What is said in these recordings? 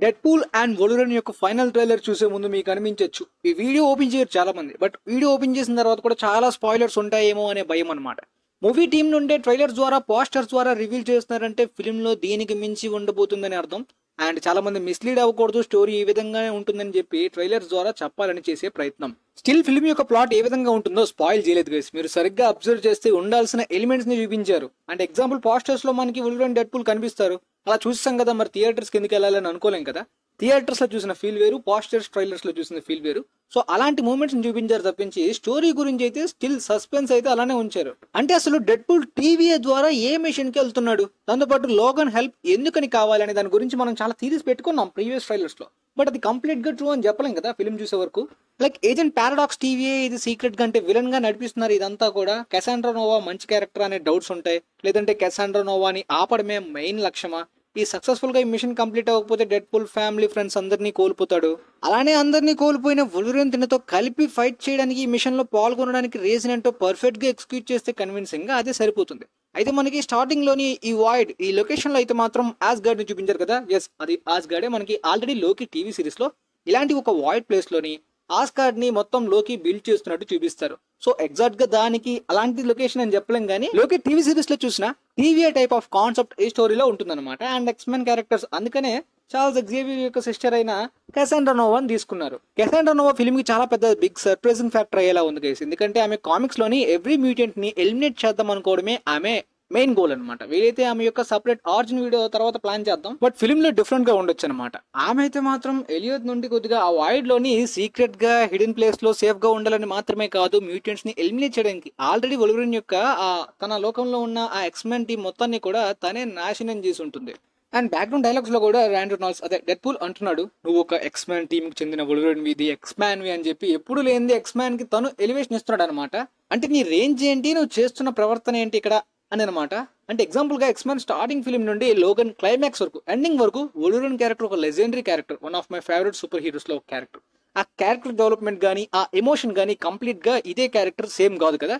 Deadpool and Wolverine యొక్క final trailer చూసే ముందు మీకు అనిపించవచ్చు ఈ వీడియో ఓపెన్ చేయరు చాలా మంది, బట్ వీడియో ఓపెన్ చేసిన తర్వాత కూడా చాలా స్పాయిలర్స్ ఉంటాయేమో అనే భయం అనమాట. మూవీ టీం నుండే ట్రైలర్స్ ద్వారా పోస్టర్స్ ద్వారా రివీల్ చేస్తున్నారంటే ఫిల్మ్లో దీనికి మించి ఉండబోతుందని అర్థం. అండ్ చాలా మంది మిస్లీడ్ అవ్వకూడదు, స్టోరీ ఈ విధంగానే ఉంటుందని చెప్పి ట్రైలర్స్ ద్వారా చెప్పాలని చేసే ప్రయత్నం. స్టిల్ ఫిల్మ్ యొక్క ప్లాట్ ఏ విధంగా ఉంటుందో స్పాయిల్ చేయలేదు గైస్. మీరు సరిగ్గా అబ్జర్వ్ చేస్తే ఉండాల్సిన ఎలిమెంట్స్ ని చూపించారు. అంటే ఎగ్జాంపుల్ పోస్టర్స్ లో మనకి వొల్వరిన్ డెడ్పూల్ కనిపిస్తారు, అలా చూసాం కదా, మరి థియేటర్స్ కిందకి వెళ్ళాలని అనుకోలేం కదా. థియేటర్స్ లో చూసిన ఫీల్ వేరు, పోస్టర్స్ ట్రైలర్స్ లో చూసిన ఫీల్ వేరు. సో అలాంటి మూమెంట్స్ చూపించారు తప్పించి స్టోరీ గురించి అయితే స్టిల్ సస్పెన్స్ అయితే అలానే ఉంచారు. అంటే అసలు డెడ్పూల్ టీవీఏ ద్వారా ఏ మిషన్ కి వెళ్తున్నాడు, దాంతోపాటు లోగన్ హెల్ప్ ఎందుకని కావాలనే దాని గురించి మనం చాలా థీరీస్ పెట్టుకున్నాం ప్రీవియస్ ట్రైలర్స్ లో. బట్ అది కంప్లీట్ గా ట్రూ అని చెప్పలేం కదా ఫిల్మ్ చూసే వరకు. లైక్ ఏజెంట్ పారాడాక్స్ టీవీఏ ఇది సీక్రెట్ గా అంటే విలన్ గా నడిపిస్తున్నారు. ఇదంతా కూడా కెసాండ్రా నోవా మంచి క్యారెక్టర్ అనే డౌట్స్ ఉంటాయి. లేదంటే కెసాండ్రా నోవాని ఆపడమే మెయిన్ లక్ష్యమా? ఈ సక్సెస్ఫుల్ గా ఈ మిషన్ కంప్లీట్ అవ్వకపోతే డెడ్పూల్ ఫ్యామిలీ ఫ్రెండ్స్ అందరినీ కోల్పోతాడు. అలానే అందరినీ కోల్పోయిన వొల్వరిన్ తినతో కలిపి ఫైట్ చేయడానికి ఈ మిషన్ లో పాల్గొనడానికి రీజన్ ఏంటో పర్ఫెక్ట్ గా ఎగ్జిక్యూట్ చేస్తే కన్విన్సింగ్ గా అదే సరిపోతుంది. అయితే మనకి స్టార్టింగ్ లోని ఈ వాయిడ్ ఈ లొకేషన్ లో అయితే మాత్రం ఆస్గార్డ్ ని చూపించారు కదా. ఎస్, అది ఆస్గార్డే. మనకి ఆల్రెడీ లోకి టీవీ సిరీస్ లో ఇలాంటి ఒక వాయిడ్ ప్లేస్ లోని ఆస్గార్డ్ ని మొత్తం లోకి బిల్డ్ చేస్తున్నట్టు చూపిస్తారు. సో ఎగ్జాక్ట్ గా దానికి అలాంటి లొకేషన్ అని చెప్పలేం కానీ లోకి టీవీ సిరీస్ లో చూసిన టీవీఏ టైప్ ఆఫ్ కాన్సెప్ట్ ఈ స్టోరీలో ఉంటుందన్నమాట. అండ్ ఎక్స్మెన్ క్యారెక్టర్స్ అందుకనే చార్ల్స్ ఎగ్జేవియర్ యొక్క సిస్టర్ అయిన కెసాండ్రా నోవాని తీసుకున్నారు. కెసాండ్రా నోవా ఫిల్మ్ కి చాలా పెద్ద బిగ్ సర్ప్రైజింగ్ ఫ్యాక్టర్ అయ్యేలా ఉంది గైస్. ఎందుకంటే ఆమె కామిక్స్ లోని ఎవ్రీ మ్యూటెంట్ ని ఎలిమినేట్ చేద్దాం అనుకోవడమే ఆమె మెయిన్ గోల్ అనమాట. వీలైతే ఆమె యొక్క సపరేట్ ఆరిజిన్ వీడియో తర్వాత ప్లాన్ చేద్దాం, బట్ ఫిల్మ్ లో డిఫరెంట్ గా ఉండొచ్చు అనమాట. ఆమె అయితే మాత్రం ఎలియట్ నుండి కొద్దిగా ఆ వాయిడ్ లోని సీక్రెట్ గా హిడెన్ ప్లేస్ లో సేఫ్ గా ఉండాలని మాత్రమే కాదు, మ్యూటెంట్స్ ని ఎలిమినేట్ చేయడానికి ఆల్రెడీ వొల్వరిన్ యొక్క తన లోకంలో ఉన్న ఆ ఎక్స్మెన్ టీం మొత్తాన్ని కూడా తనే నాశనం చేసి ఉంటుంది. అండ్ బ్యాక్గ్రౌండ్ డైలాగ్స్ లో కూడా ర్యాండీ రెనాల్డ్స్ అదే డెడ్పూల్ అంటున్నాడు, నువ్వు ఒక ఎక్స్మెన్ టీమ్ కి చెందిన వొల్వరిన్ వి, ఎక్స్మ్యాన్ వి అని చెప్పి ఎప్పుడు లేనిది ఎక్స్మ్యాన్ కి తను ఎలివేషన్ ఇస్తున్నాడు అనమాట. అంటే నీ రేంజ్ ఏంటి, నువ్వు చేస్తున్న ప్రవర్తన ఏంటి ఇక్కడ అని అనమాట. అంటే ఎగ్జాంపుల్ గా ఎక్స్మెన్ స్టార్టింగ్ ఫిల్మ్ నుండి లోగన్ క్లైమాక్స్ వరకు ఎండింగ్ వరకు వొల్వరిన్ క్యారెక్టర్ ఒక legendary character, one of my favourite super heroes లో ఒక క్యారెక్టర్. ఆ క్యారెక్టర్ డెవలప్మెంట్ గానీ ఆ ఎమోషన్ గానీ కంప్లీట్ గా ఇదే క్యారెక్టర్ సేమ్ కాదు కదా,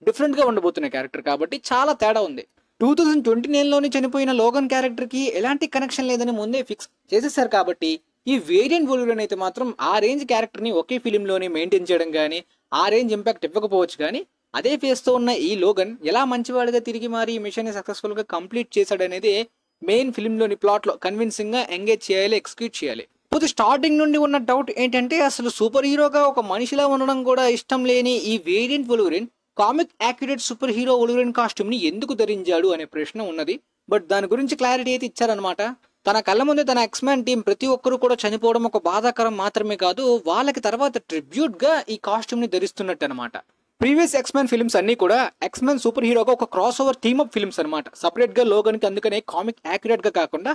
డిఫరెంట్ గా ఉండబోతున్న క్యారెక్టర్ కాబట్టి చాలా తేడా ఉంది. 2029లోని చనిపోయిన లోగన్ క్యారెక్టర్ కి ఎలాంటి కనెక్షన్ లేదని ముందే ఫిక్స్ చేసేసారు కాబట్టి ఈ వేరియంట్ వొల్వరిన్ అయితే మాత్రం ఆ రేంజ్ క్యారెక్టర్ ని ఒకే ఫిలిం లోనే మెయింటైన్ చేయడం గానీ ఆ రేంజ్ ఇంపాక్ట్ ఇవ్వకపోవచ్చు. కానీ అదే ఫేస్ తో ఉన్న ఈ లోగన్ ఎలా మంచివాడిగా తిరిగి మారి ఈ మిషన్ ని సక్సెస్ఫుల్ గా కంప్లీట్ చేశాడనేది మెయిన్ ఫిల్మ్ లోని ప్లాట్ లో కన్విన్సింగ్ గా ఎంగేజ్ చేయాలి, ఎగ్జిక్యూట్ చేయాలి. పోతే స్టార్టింగ్ నుండి ఉన్న డౌట్ ఏంటంటే అసలు సూపర్ హీరోగా ఒక మనిషిలా ఉండడం కూడా ఇష్టం లేని ఈ variant Wolverine comic accurate super hero Wolverine costume ని ఎందుకు ధరించాడు అనే ప్రశ్న ఉన్నది. బట్ దాని గురించి క్లారిటీ అయితే ఇచ్చారనమాట. తన కళ్ళ ముందే తన ఎక్స్మెన్ టీం ప్రతి ఒక్కరు కూడా చనిపోవడం ఒక బాధాకరం మాత్రమే కాదు, వాళ్ళకి తర్వాత ట్రిబ్యూట్ గా ఈ కాస్ట్యూమ్ ని ధరిస్తున్నట్టు అనమాట. ప్రీవియస్ ఎక్స్మెన్ ఫిల్మ్స్ అన్ని కూడా ఎక్స్మెన్ సూపర్ హీరోగా ఒక cross over team up films అనమాట. సపరేట్ గా లోగన్ కి అందుకనే కామిక్ యాక్యురేట్ గా కాకుండా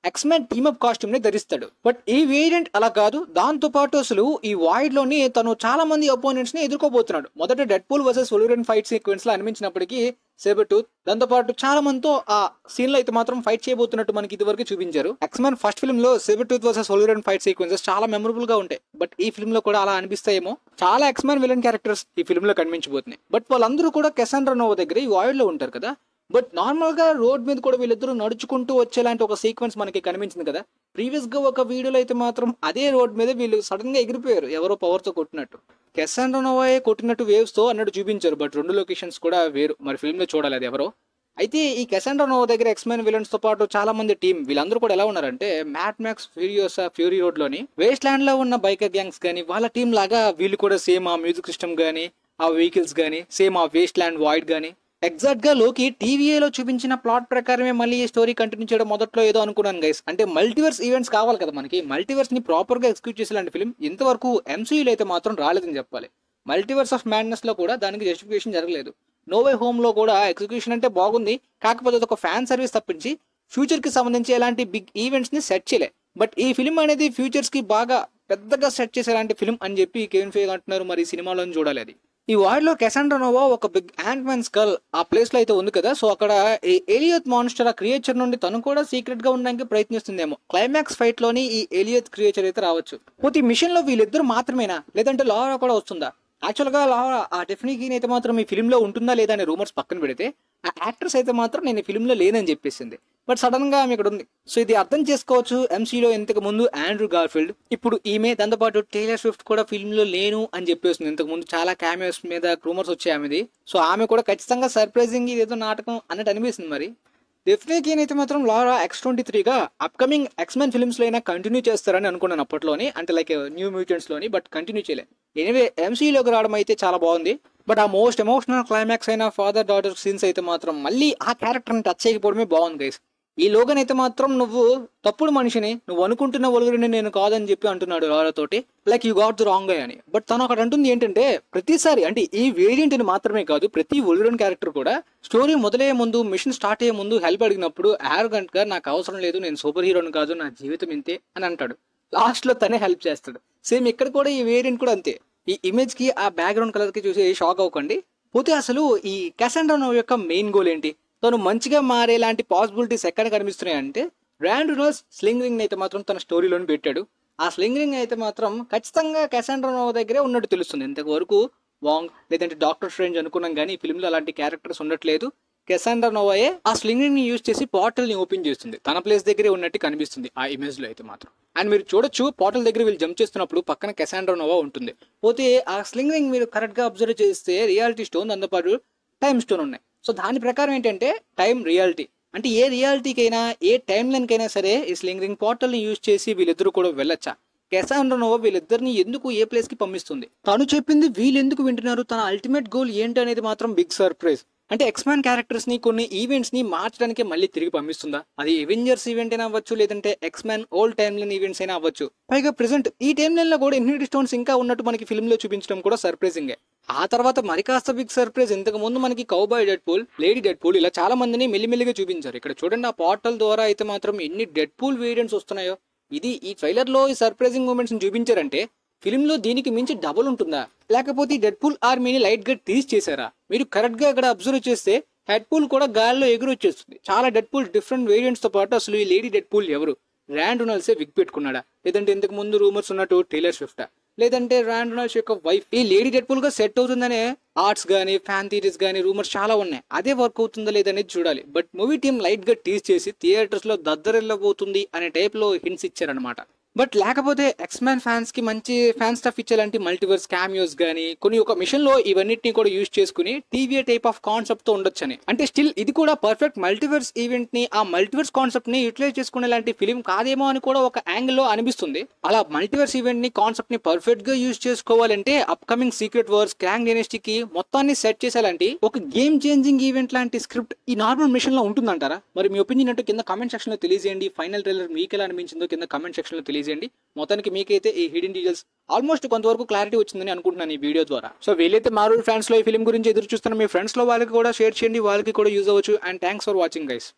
ఎక్స్మెన్ టీమ్ అప్ కాస్ట్యూమ్ ని ధరిస్తాడు. బట్ ఈ వేరియంట్ అలా కాదు. దాంతో పాటు అసలు ఈ వాయిడ్ లోని తను చాలా మంది అపోనెంట్స్ ని ఎదుర్కోబోతున్నాడు. మొదట Deadpool versus Wolverine fight sequence లో అనిపించినప్పటికీ సేబర్ టూత్ దాంతో పాటు చాలా మందితో ఆ సీన్ లో అయితే మాత్రం ఫైట్ చేయబోతున్నట్టు మనకి ఇది వరకు చూపించారు. ఎక్స్మెన్ ఫస్ట్ ఫిల్మ్ లో Sabretooth versus Wolverine fight sequences చాలా మెమరబుల్ గా ఉంటాయి. బట్ ఈ ఫిల్మ్ లో కూడా అలా అనిపిస్తాయేమో. చాలా ఎక్స్మెన్ విలన్ క్యారెక్టర్స్ ఈ ఫిల్మ్ లో కనిపించబోతున్నాయి. బట్ వాళ్ళందరూ కూడా కెసాండ్రా నోవా దగ్గర ఈ వాయిడ్ లో ఉంటారు కదా. బట్ నార్మల్ గా రోడ్ మీద కూడా వీళ్ళిద్దరూ నడుచుకుంటూ వచ్చేలాంటి ఒక సీక్వెన్స్ మనకి కనిపించింది కదా. ప్రీవియస్ గా ఒక వీడియోలో అయితే మాత్రం అదే రోడ్ మీద వీళ్ళు సడన్ గా ఎగిరిపోయారు, ఎవరో పవర్ తో కొట్టినట్టు. కెసాండ్రా నోవాయే కొట్టినట్టు వేవ్స్ తో అన్నట్టు చూపించారు. బట్ రెండు లొకేషన్స్ కూడా వేరు, మరి ఫిల్మ్ లో చూడాలి అది ఎవరో. అయితే ఈ కెసాండ్రా నోవా దగ్గర ఎక్స్మెన్ విలన్స్ తో పాటు చాలా మంది టీం వీళ్ళందరూ కూడా ఎలా ఉన్నారంటే mad max Furiosa fury road లోని వేస్ట్ ల్యాండ్ లో ఉన్న బైకర్ గ్యాంగ్స్ గానీ వాళ్ళ టీం లాగా వీళ్ళు కూడా సేమ్ ఆ మ్యూజిక్ సిస్టమ్ గానీ ఆ వెహికల్స్ గానీ సేమ్ ఆ వేస్ట్ ల్యాండ్ వాయిడ్ గానీ ఎగ్జాక్ట్ గా లోకి టీవీఏలో చూపించిన ప్లాట్ ప్రకారమే మళ్ళీ ఈ స్టోరీ కంటిన్యూ చేయడం మొదట్లో ఏదో అనుకున్నాను గైస్. అంటే మల్టీవర్స్ ఈవెంట్స్ కావాలి కదా మనకి, మల్టీవర్స్ ని ప్రాపర్ గా ఎగ్జిక్యూట్ చేసేలాంటి ఫిల్మ్ ఇంతవరకు ఎంసీయూలో అయితే మాత్రం రాలేదని చెప్పాలి. మల్టీవర్స్ ఆఫ్ మ్యాడ్నెస్ లో కూడా దానికి జస్టిఫికేషన్ జరగలేదు. నో వే హోమ్ లో కూడా ఎగ్జిక్యూషన్ అంటే బాగుంది, కాకపోతే అది ఒక ఫ్యాన్ సర్వీస్ తప్పించి ఫ్యూచర్ కి సంబంధించి ఎలాంటి బిగ్ ఈవెంట్స్ ని సెట్ చేయలే. బట్ ఈ ఫిల్మ్ అనేది ఫ్యూచర్స్ కి బాగా పెద్దగా సెట్ చేసేలాంటి ఫిల్మ్ అని చెప్పి కెవిన్ ఫెయిగ్ అంటున్నారు. మరి సినిమాలో చూడాలి అది. ఈ వార్డ్ లో కెసాండ్రా నోవా ఒక బిగ్ యాంట్ మ్యాన్ స్కల్ ఆ ప్లేస్ లో అయితే ఉంది కదా. సో అక్కడ ఈ ఎలియత్ మాన్స్టర్ ఆ క్రియేచర్ నుండి తను కూడా సీక్రెట్ గా ఉండడానికి ప్రయత్నిస్తుందేమో. క్లైమాక్స్ ఫైట్ లోని ఈ ఎలియత్ క్రియేచర్ అయితే రావచ్చు. పోతే ఈ మిషన్ లో వీళ్ళిద్దరు మాత్రమేనా, లేదంటే లారా కూడా వస్తుందా? యాక్చువల్ గా లారా ఆ డెఫినెట్లీ అయితే మాత్రం ఈ ఫిల్మ్ లో ఉంటుందా లేదా అనే రూమర్స్ పక్కన పెడితే ఆ యాక్ట్రెస్ అయితే మాత్రం నేను ఈ ఫిల్మ్లో లేనని చెప్పేసింది. బట్ సడన్ గా ఆమె ఇక్కడ ఉంది. సో ఇది అర్థం చేసుకోవచ్చు. ఎంసీలో ఇంతకు ముందు ఆండ్రూ గార్ఫీల్డ్, ఇప్పుడు ఈమె, దాంతోపాటు టేలర్ స్విఫ్ట్ కూడా ఫిల్మ్ లో లేను అని చెప్పేస్తుంది. ఇంతకు ముందు చాలా క్యామియోస్ మీద రూమర్స్ వచ్చాయి ఆమెది. సో ఆమె కూడా ఖచ్చితంగా సర్ప్రైజింగ్ ఇదేదో నాటకం అన్నట్టు అనిపిస్తుంది. మరి డెఫినెట్లీ అయితే మాత్రం లారా X-23గా అప్కమింగ్ ఎక్స్మెన్ ఫిల్మ్స్ లో అయినా కంటిన్యూ చేస్తారని అనుకున్నాను అప్పట్లోని, అంటే లైక్ న్యూ మ్యూటెంట్స్ లోని. బట్ కంటిన్యూ చేయలేదు. ఎనివే ఎంసీలోకి రావడం అయితే చాలా బాగుంది. బట్ ఆ మోస్ట్ ఎమోషనల్ క్లైమాక్స్ అయిన ఫాదర్ డాటర్ సీన్స్ అయితే మాత్రం మళ్ళీ ఆ క్యారెక్టర్ని టచ్ చేయకపోవడమే బాగుంది గైస్. ఈ లోగన్ అయితే మాత్రం నువ్వు తప్పుడు మనిషిని, నువ్వు అనుకుంటున్న వలుగురిని నేను కాదని చెప్పి అంటున్నాడు లారాతోటి, like you got the wrong guy అని. బట్ తను అక్కడ అంటుంది ఏంటంటే, ప్రతిసారి అంటే ఈ వేరియంట్ని మాత్రమే కాదు, ప్రతి వలుగురిన్ క్యారెక్టర్ కూడా స్టోరీ మొదలయ్యే ముందు, మిషన్ స్టార్ట్ అయ్యే ముందు హెల్ప్ అడిగినప్పుడు యారోగెంట్ గా నాకు అవసరం లేదు, నేను సూపర్ హీరోని కాదు, నా జీవితం ఇంతే అని అంటాడు. లాస్ట్ లో తనే హెల్ప్ చేస్తాడు. సేమ్ ఇక్కడ కూడా ఈ వేరియంట్ కూడా అంతే. ఈ ఇమేజ్ కి ఆ బ్యాక్గ్రౌండ్ కలర్ కి చూసి షాక్ అవ్వకండి. పోతే అసలు ఈ కాసాండ్రా నోవా యొక్క మెయిన్ గోల్ ఏంటి, తను మంచిగా మారేలాంటి పాసిబిలిటీస్ ఎక్కడ కనిపిస్తున్నాయంటే, ర్యాన్ రెనాల్డ్స్ స్లింగ్ రింగ్ అయితే మాత్రం తన స్టోరీలోని పెట్టాడు. ఆ స్లింగ్ రింగ్ అయితే మాత్రం ఖచ్చితంగా కాసాండ్రా నోవా దగ్గరే ఉన్నట్టు తెలుస్తుంది. ఇంతవరకు వాంగ్ లేదంటే డాక్టర్ స్ట్రేంజ్ అనుకున్నాం, కానీ ఈ ఫిల్మ్ లో అలాంటి క్యారెక్టర్స్ ఉండట్లేదు. కాసాండ్రా నోవాయే ఆ స్లింగ్ రింగ్ ని యూజ్ చేసి పోర్టల్ ని ఓపెన్ చేస్తుంది. తన ప్లేస్ దగ్గరే ఉన్నట్టు కనిపిస్తుంది ఆ ఇమేజ్ లో అయితే మాత్రం. అండ్ మీరు చూడొచ్చు, పోర్టల్ దగ్గర వీళ్ళు జంప్ చేస్తున్నప్పుడు పక్కన కాసాండ్రా నోవా ఉంటుంది. పోతే ఆ స్లింగ్ రింగ్ మీరు కరెక్ట్ గా అబ్జర్వ్ చేస్తే రియాలిటీ స్టోన్, దాంతోపాటు టైమ్ స్టోన్ ఉన్నాయి. సో దాని ప్రకారం ఏంటంటే టైం రియాలిటీ, అంటే ఏ రియాలిటీకైనా ఏ టైం లైన్ కైనా సరే ఈ స్లింగ్ రింగ్ పోర్టల్ ని యూజ్ చేసి వీళ్ళిద్దరూ కూడా వెళ్ళొచ్చా? కాసాండ్రా నోవా వీళ్ళిద్దరిని ఎందుకు ఏ ప్లేస్ కి పంపిస్తుంది, తను చెప్పింది వీళ్ళు ఎందుకు వింటున్నారు, తన అల్టిమేట్ గోల్ ఏంటి అనేది మాత్రం బిగ్ సర్ప్రైజ్. అంటే ఎక్స్‌మ్యాన్ క్యారెక్టర్స్ ని కొన్ని ఈవెంట్స్ ని మార్చడానికి మళ్ళీ తిరిగి పంపిస్తుందా? అది ఎవెంజర్స్ ఈవెంట్ అయినా అవ్వచ్చు, లేదంటే ఎక్స్‌మ్యాన్ ఓల్డ్ టైమ్ లైన్ ఈవెంట్స్ అయినా అవ్వచ్చు. పైగా ప్రెసెంట్ ఈ టైమ్ లైన్ లో కూడా ఇన్ఫినిటీ స్టోన్స్ ఇంకా ఉన్నట్టు మనకి ఫిల్మ్ లో చూపించడం కూడా సర్ప్రైజింగే. ఆ తర్వాత మరి కాస్త బిగ్ సర్ప్రైజ్, ఇంతకు ముందు మనకి కౌబాయ్ డెడ్పూల్, లేడీ డెడ్పూల్ ఇలా చాలా మందిని మెల్లిమెల్లిగా చూపించారు. ఇక్కడ చూడండి, ఆ పోర్టల్ ద్వారా అయితే మాత్రం ఎన్ని డెడ్పూల్ వేరియంట్స్ వస్తున్నాయో. ఇది ఈ ట్రైలర్ లో ఈ సర్ప్రైజింగ్ మూమెంట్స్ చూపించారంటే ఫిల్మ్ లో దీనికి మించి డబుల్ ఉంటుందా? లేకపోతే ఈ డెడ్పూల్ ఆర్మీని లైట్ గా టీజ్ చేశారా? మీరు కరెక్ట్ గా అక్కడ అబ్జర్వ్ చేస్తే హెడ్పూల్ కూడా గాల్లో ఎగురొచ్చేస్తుంది. చాలా డెడ్పూల్ డిఫరెంట్ వేరియంట్స్ తో పాటు అసలు ఈ లేడీ డెడ్పూల్ ఎవరు? ర్యాన్ రెనాల్డ్సే విగ్ పెట్టుకున్నాడా, లేదంటే ఇంతకు ముందు రూమర్స్ ఉన్నట్టు టేలర్ స్విఫ్టా, లేదంటే ర్యాన్ రెనాల్డ్స్ యొక్క వైఫ్ ఈ లేడీ డెడ్పూల్ గా సెట్ అవుతుందనే ఆర్ట్స్ గానీ ఫ్యాన్ థియరీస్ గానీ రూమర్స్ చాలా ఉన్నాయి. అదే వర్క్ అవుతుందా లేదనేది చూడాలి. బట్ మూవీ టీమ్ లైట్ గా టీజ్ చేసి థియేటర్స్ లో దద్దరెళ్ళబోతుంది అనే టైప్ లో హింట్స్ ఇచ్చారనమాట. బట్ లేకపోతే ఎక్స్‌మ్యాన్ ఫ్యాన్స్ కి మంచి ఫ్యాన్ స్టఫ్ ఇచ్చేలాంటి మల్టీవర్స్ క్యామియోస్ గానీ కొన్ని ఒక మిషన్ లో ఇవన్నిటిని కూడా యూజ్ చేసుకుని టీవీ టైప్ ఆఫ్ కాన్సెప్ట్ తో ఉండొచ్చని. అంటే స్టిల్ ఇది కూడా పర్ఫెక్ట్ మల్టీవర్స్ ఈవెంట్ ని, ఆ మల్టీవర్స్ కాన్సెప్ట్ ని యూటిలైజ్ చేసుకునే లాంటి ఫిలిం కాదేమో అని కూడా ఒక యాంగిల్ లో అనిపిస్తుంది. అలా మల్టీవర్స్ ఈవెంట్ ని, కాన్సెప్ట్ ని పర్ఫెక్ట్ గా యూజ్ చేసుకోవాలంటే అప్కమింగ్ సీక్రెట్ వార్స్, క్రాంగ్ డైనస్టీకి మొత్తాన్ని సెట్ చేసేలాంటి ఒక గేమ్ చేంజింగ్ ఈవెంట్ లాంటి స్క్రిప్ట్ ఈ నార్మల్ మిషన్ లో ఉంటుందంటారా? మరి మీ ఒపీనియన్ అంటే కింద కామెంట్ సెక్షన్ లో తెలియజేయండి. ఫైనల్ ట్రైలర్ మీకు ఎలా అనిపించిందో కింద కామెంట్ సెక్షన్ లో తెలియజేయండి. మొత్తానికి మీకైతే ఈ హిడెన్ డీటెయిల్స్ ఆల్మోస్ట్ కొంతవరకు క్లారిటీ వచ్చిందని అనుకుంటున్నాను ఈ వీడియో ద్వారా. సో వీలైతే మార్వెల్ ఫ్యాన్స్ లో ఈ ఫిల్మ్ గురించి ఎదురు చూస్తున్న మీ ఫ్రెండ్స్ లో వాళ్ళకి కూడా షేర్ చేయండి, వాళ్ళకి కూడా యూజ్ అవ్వచ్చు. And thanks for watching guys.